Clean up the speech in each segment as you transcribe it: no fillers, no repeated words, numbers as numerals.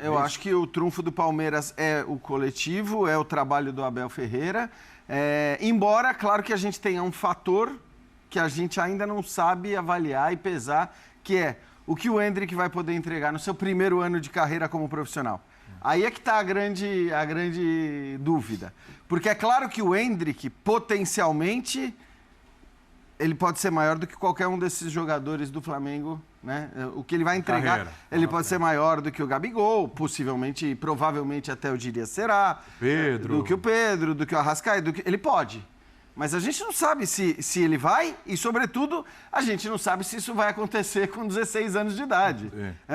Eu acho que o trunfo do Palmeiras é o coletivo, é o trabalho do Abel Ferreira. Embora, claro que a gente tenha um fator que a gente ainda não sabe avaliar e pesar, que é o que o Endrick vai poder entregar no seu primeiro ano de carreira como profissional. Aí é que está a grande dúvida. Porque é claro que o Endrick, potencialmente, ele pode ser maior do que qualquer um desses jogadores do Flamengo, né? O que ele vai entregar, ele pode ser maior do que o Gabigol, possivelmente, provavelmente até eu diria será. Do que o Pedro, do que o Arrascaeta, ele pode. Mas a gente não sabe se ele vai e, sobretudo, a gente não sabe se isso vai acontecer com 16 anos de idade.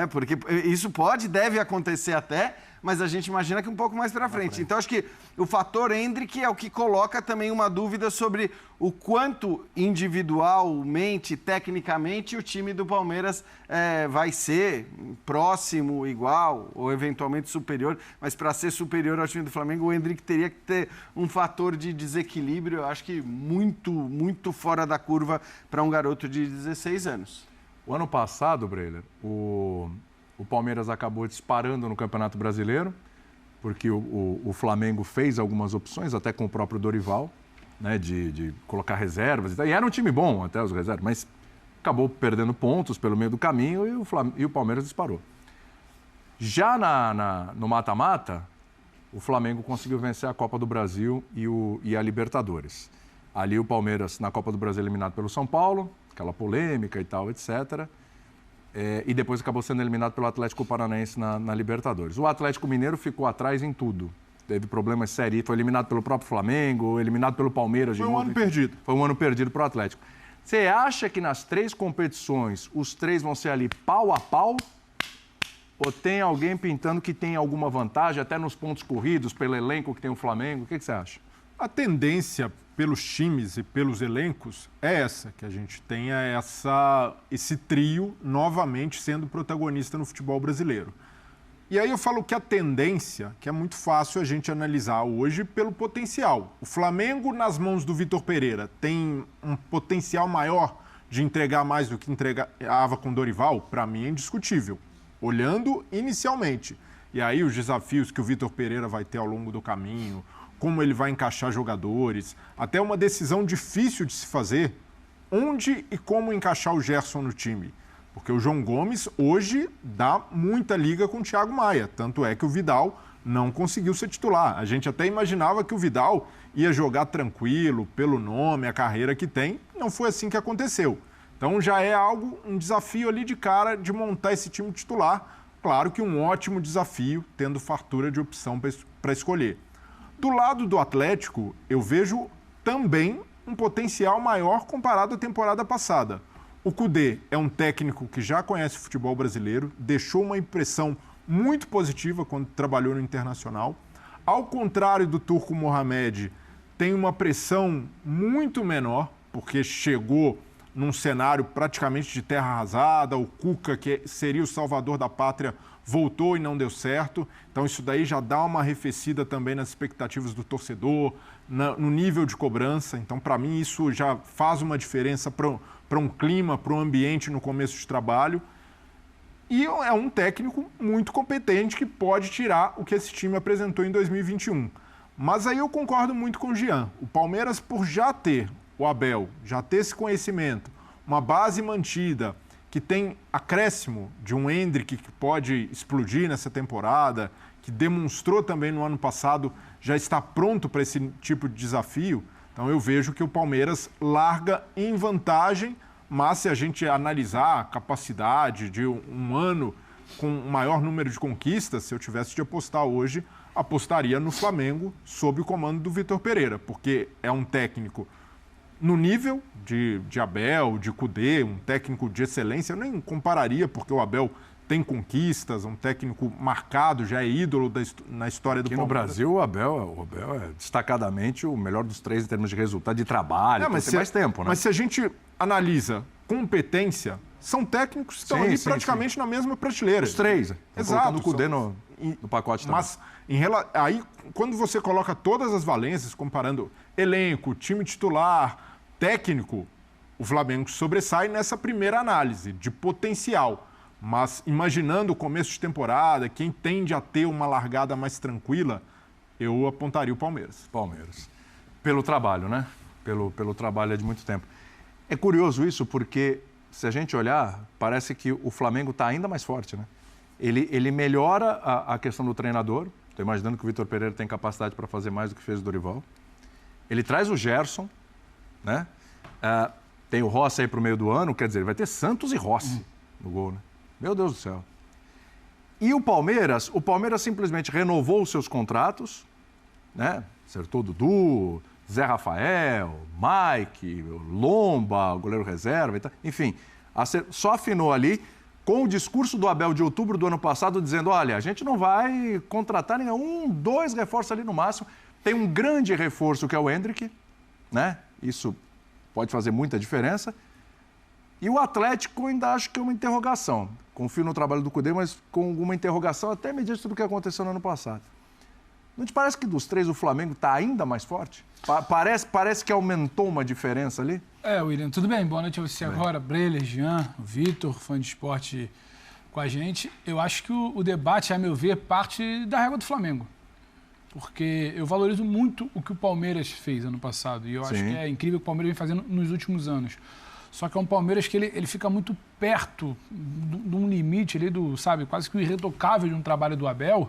Porque isso deve acontecer até, mas a gente imagina que um pouco mais para frente. Então, acho que o fator Endrick é o que coloca também uma dúvida sobre o quanto individualmente, tecnicamente, o time do Palmeiras vai ser próximo, igual ou eventualmente superior. Mas para ser superior ao time do Flamengo, o Endrick teria que ter um fator de desequilíbrio, eu acho que muito, muito fora da curva para um garoto de 16 anos. O ano passado, Breler, o Palmeiras acabou disparando no Campeonato Brasileiro, porque o Flamengo fez algumas opções, até com o próprio Dorival, né, de colocar reservas. E era um time bom, até os reservas, mas acabou perdendo pontos pelo meio do caminho e o Palmeiras disparou. Já no mata-mata, o Flamengo conseguiu vencer a Copa do Brasil e a Libertadores. Ali o Palmeiras, na Copa do Brasil, eliminado pelo São Paulo, aquela polêmica e tal, etc., e depois acabou sendo eliminado pelo Atlético Paranaense na Libertadores. O Atlético Mineiro ficou atrás em tudo. Teve problemas sérios, foi eliminado pelo próprio Flamengo, eliminado pelo Palmeiras. Foi um ano perdido. Foi um ano perdido para o Atlético. Você acha que nas 3 competições os 3 vão ser ali pau a pau? Ou tem alguém pintando que tem alguma vantagem, até nos pontos corridos, pelo elenco que tem o Flamengo? O que você acha? A tendência pelos times e pelos elencos é essa, que a gente tenha esse trio novamente sendo protagonista no futebol brasileiro. E aí eu falo que a tendência, que é muito fácil a gente analisar hoje pelo potencial. O Flamengo, nas mãos do Vitor Pereira, tem um potencial maior de entregar mais do que entregava com Dorival? Para mim é indiscutível, olhando inicialmente. E aí os desafios que o Vitor Pereira vai ter ao longo do caminho, como ele vai encaixar jogadores, até uma decisão difícil de se fazer, onde e como encaixar o Gerson no time. Porque o João Gomes hoje dá muita liga com o Thiago Maia, tanto é que o Vidal não conseguiu ser titular. A gente até imaginava que o Vidal ia jogar tranquilo, pelo nome, a carreira que tem, não foi assim que aconteceu. Então já é um desafio ali de cara de montar esse time titular. Claro que um ótimo desafio, tendo fartura de opção para escolher. Do lado do Atlético, eu vejo também um potencial maior comparado à temporada passada. O Kudê é um técnico que já conhece o futebol brasileiro, deixou uma impressão muito positiva quando trabalhou no Internacional. Ao contrário do Turco Mohamed, tem uma pressão muito menor, porque chegou num cenário praticamente de terra arrasada. O Cuca, que seria o salvador da pátria, voltou e não deu certo. Então isso daí já dá uma arrefecida também nas expectativas do torcedor, no nível de cobrança. Então, para mim, isso já faz uma diferença para um clima, para um ambiente no começo de trabalho. E é um técnico muito competente que pode tirar o que esse time apresentou em 2021. Mas aí eu concordo muito com o Jean. O Palmeiras, por já ter o Abel, já ter esse conhecimento, uma base mantida, que tem acréscimo de um Endrick que pode explodir nessa temporada, que demonstrou também no ano passado já está pronto para esse tipo de desafio. Então eu vejo que o Palmeiras larga em vantagem, mas se a gente analisar a capacidade de um ano com um maior número de conquistas, se eu tivesse de apostar hoje, apostaria no Flamengo sob o comando do Vitor Pereira, porque é um técnico no nível de Abel, de Kudê, um técnico de excelência. Eu nem compararia, porque o Abel tem conquistas, um técnico marcado, já é ídolo na história do Palmeiras. Aqui no Brasil, o Abel é destacadamente o melhor dos 3 em termos de resultado de trabalho, mas tem mais tempo, né? Mas se a gente analisa competência, são técnicos que estão ali praticamente na mesma prateleira. Os 3. Exato. Colocando o Kudê no pacote também. Mas aí, quando você coloca todas as valências, comparando elenco, time titular, técnico, o Flamengo sobressai nessa primeira análise de potencial. Mas imaginando o começo de temporada, quem tende a ter uma largada mais tranquila, eu apontaria o Palmeiras. Palmeiras. Pelo trabalho, né? Pelo trabalho de muito tempo. É curioso isso porque, se a gente olhar, parece que o Flamengo está ainda mais forte, né? Ele melhora a questão do treinador. Estou imaginando que o Vitor Pereira tem capacidade para fazer mais do que fez o Dorival. Ele traz o Gerson, né? Tem o Rossi aí para o meio do ano, quer dizer, vai ter Santos e Rossi no gol, né? Meu Deus do céu. E o Palmeiras simplesmente renovou os seus contratos, né? Acertou o Dudu, Zé Rafael, Mike, Lomba, o goleiro reserva e tal. Enfim, só afinou ali com o discurso do Abel de outubro do ano passado, dizendo, olha, a gente não vai contratar nenhum, 2 reforços ali no máximo. Tem um grande reforço que é o Endrick, né? Isso pode fazer muita diferença. E o Atlético ainda acho que é uma interrogação. Confio no trabalho do Cudê, mas com alguma interrogação, até mediante tudo o que aconteceu no ano passado. Não te parece que dos 3 o Flamengo está ainda mais forte? Parece que aumentou uma diferença ali? William, tudo bem? Boa noite a você agora. Breler, Jean, Vitor, fã de esporte com a gente. Eu acho que o debate, a meu ver, parte da régua do Flamengo. Porque eu valorizo muito o que o Palmeiras fez ano passado. E eu acho que é incrível o que o Palmeiras vem fazendo nos últimos anos. Só que é um Palmeiras que ele fica muito perto de um limite ali quase que o irretocável de um trabalho do Abel,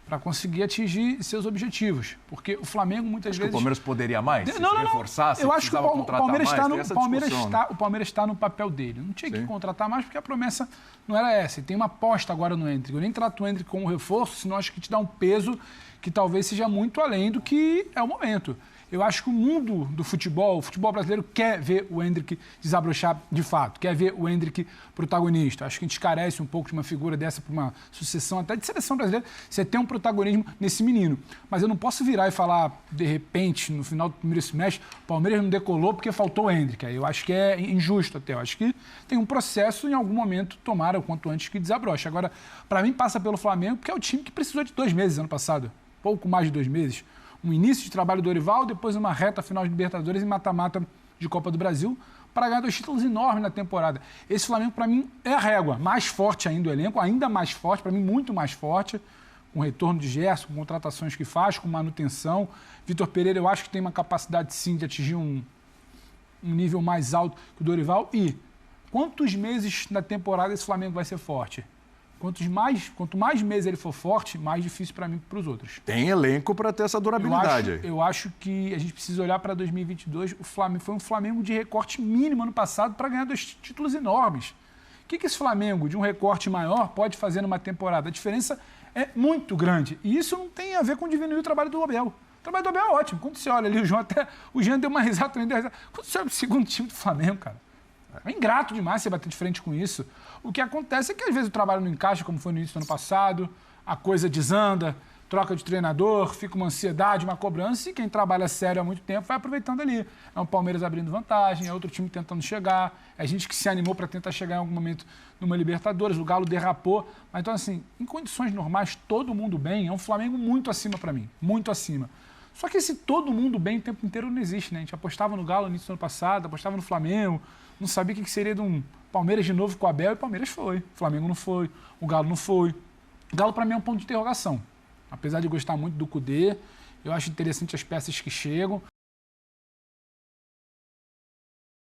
para conseguir atingir seus objetivos. Porque o Flamengo muitas vezes... o Palmeiras poderia mais? Se reforçar, se eu acho que o Palmeiras está no papel dele. Não tinha que contratar mais porque a promessa não era essa. E tem uma aposta agora no Endrick. Eu nem trato o Endrick como reforço, senão acho que te dá um peso que talvez seja muito além do que é o momento. Eu acho que o mundo do futebol, o futebol brasileiro quer ver o Endrick desabrochar de fato, quer ver o Endrick protagonista. Acho que a gente carece um pouco de uma figura dessa para uma sucessão até de seleção brasileira, você tem um protagonismo nesse menino. Mas eu não posso virar e falar, de repente, no final do primeiro semestre, o Palmeiras não decolou porque faltou o Endrick. Eu acho que é injusto até. Eu acho que tem um processo, em algum momento, tomara o quanto antes que desabroche. Agora, para mim, passa pelo Flamengo, porque é o time que precisou de 2 meses ano passado, pouco mais de 2 meses. Um início de trabalho do Dorival, depois uma reta final de Libertadores e mata-mata de Copa do Brasil para ganhar 2 títulos enormes na temporada. Esse Flamengo, para mim, é a régua. Mais forte ainda o elenco, ainda mais forte, para mim, muito mais forte, com o retorno de Gerson, com contratações que faz, com manutenção. Vitor Pereira, eu acho que tem uma capacidade, sim, de atingir um nível mais alto que o Dorival. E quantos meses na temporada esse Flamengo vai ser forte? Quanto mais meses ele for forte, mais difícil para mim e para os outros. Tem elenco para ter essa durabilidade. Eu acho que a gente precisa olhar para 2022. O Flamengo foi um Flamengo de recorte mínimo ano passado para ganhar 2 títulos enormes. O que esse Flamengo de um recorte maior pode fazer numa temporada? A diferença é muito grande. E isso não tem a ver com diminuir o trabalho do Abel. O trabalho do Abel é ótimo. Quando você olha ali, o Jean deu uma risada, também deu uma risada. Quando você olha para o segundo time do Flamengo, cara, é ingrato demais você bater de frente com isso. O que acontece é que às vezes o trabalho não encaixa, como foi no início do ano passado, a coisa desanda, troca de treinador, fica uma ansiedade, uma cobrança, e quem trabalha sério há muito tempo vai aproveitando ali. É um Palmeiras abrindo vantagem, é outro time tentando chegar, é gente que se animou para tentar chegar em algum momento numa Libertadores, o Galo derrapou. Mas então, assim, em condições normais, todo mundo bem, é um Flamengo muito acima para mim, muito acima. Só que esse todo mundo bem o tempo inteiro não existe, né? A gente apostava no Galo no início do ano passado, apostava no Flamengo, não sabia o que seria de um Palmeiras de novo com o Abel, e o Palmeiras foi. O Flamengo não foi, o Galo não foi. O Galo, para mim, é um ponto de interrogação. Apesar de gostar muito do Cudê, eu acho interessante as peças que chegam,